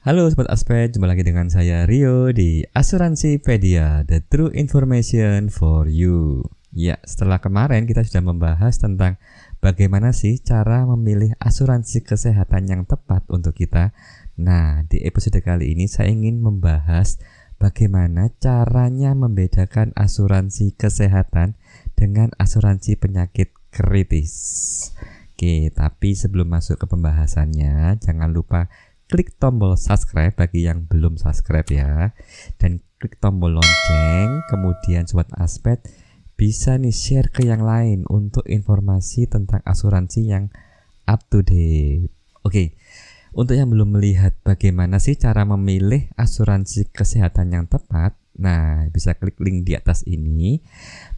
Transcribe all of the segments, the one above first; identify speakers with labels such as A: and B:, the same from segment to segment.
A: Halo Sobat Aspek, jumpa lagi dengan saya Rio di Asuransipedia, the true information for you. Ya, setelah kemarin kita sudah membahas tentang bagaimana sih cara memilih asuransi kesehatan yang tepat untuk kita. Nah, di episode kali ini saya ingin membahas bagaimana caranya membedakan asuransi kesehatan dengan asuransi penyakit kritis. Oke, tapi sebelum masuk ke pembahasannya, jangan lupa klik tombol subscribe bagi yang belum subscribe ya, dan klik tombol lonceng. Kemudian Sobat Aspek bisa nih share ke yang lain untuk informasi tentang asuransi yang up to date. Oke, untuk yang belum melihat bagaimana sih cara memilih asuransi kesehatan yang tepat, nah bisa klik link di atas ini.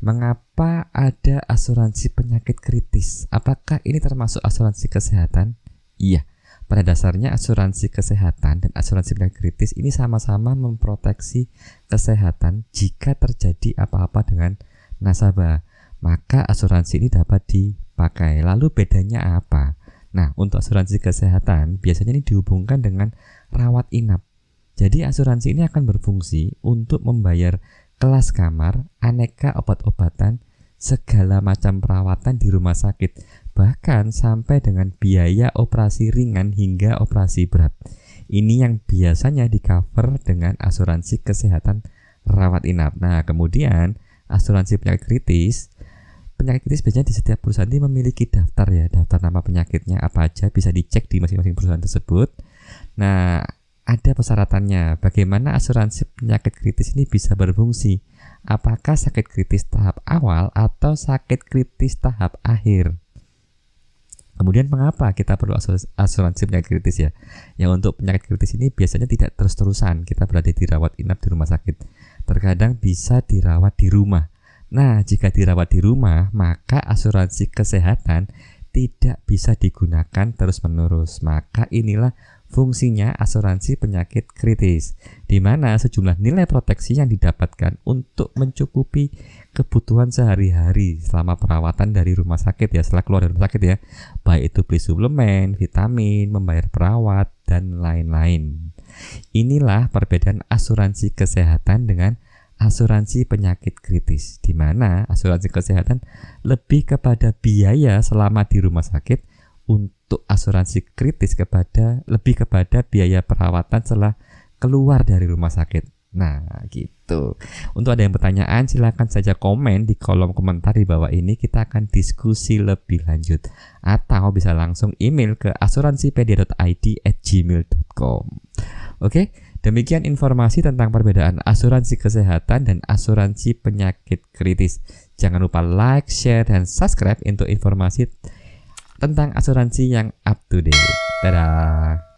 A: Mengapa ada asuransi penyakit kritis? Apakah ini termasuk asuransi kesehatan? Iya. Pada dasarnya asuransi kesehatan dan asuransi penyakit kritis ini sama-sama memproteksi kesehatan jika terjadi apa-apa dengan nasabah. Maka asuransi ini dapat dipakai. Lalu bedanya apa? Nah, untuk asuransi kesehatan biasanya ini dihubungkan dengan rawat inap. Jadi asuransi ini akan berfungsi untuk membayar kelas kamar, aneka obat-obatan, segala macam perawatan di rumah sakit, bahkan sampai dengan biaya operasi ringan hingga operasi berat. Ini yang biasanya di-cover dengan asuransi kesehatan rawat inap. Nah, kemudian asuransi penyakit kritis. Penyakit kritis biasanya di setiap perusahaan ini memiliki daftar ya, daftar nama penyakitnya apa aja, bisa dicek di masing-masing perusahaan tersebut. Nah, ada persyaratannya. Bagaimana asuransi penyakit kritis ini bisa berfungsi? Apakah sakit kritis tahap awal atau sakit kritis tahap akhir? Kemudian mengapa kita perlu asuransi penyakit kritis ya? Yang untuk penyakit kritis ini biasanya tidak terus-terusan kita berada dirawat inap di rumah sakit. Terkadang bisa dirawat di rumah. Nah, jika dirawat di rumah, maka asuransi kesehatan tidak bisa digunakan terus-menerus. Maka inilah fungsinya asuransi penyakit kritis, di mana sejumlah nilai proteksi yang didapatkan untuk mencukupi kebutuhan sehari-hari selama perawatan dari rumah sakit ya, setelah keluar dari rumah sakit ya, baik itu beli suplemen, vitamin, membayar perawat, dan lain-lain. Inilah perbedaan asuransi kesehatan dengan asuransi penyakit kritis, di mana asuransi kesehatan lebih kepada biaya selama di rumah sakit, untuk asuransi kritis lebih kepada biaya perawatan setelah keluar dari rumah sakit. Nah, gitu. Untuk ada yang pertanyaan, silakan saja komen di kolom komentar di bawah ini. Kita akan diskusi lebih lanjut, atau bisa langsung email ke asuransipedia.id@gmail.com. Oke, demikian informasi tentang perbedaan asuransi kesehatan dan asuransi penyakit kritis. Jangan lupa like, share, dan subscribe untuk informasi tentang asuransi yang up to date. Dadah.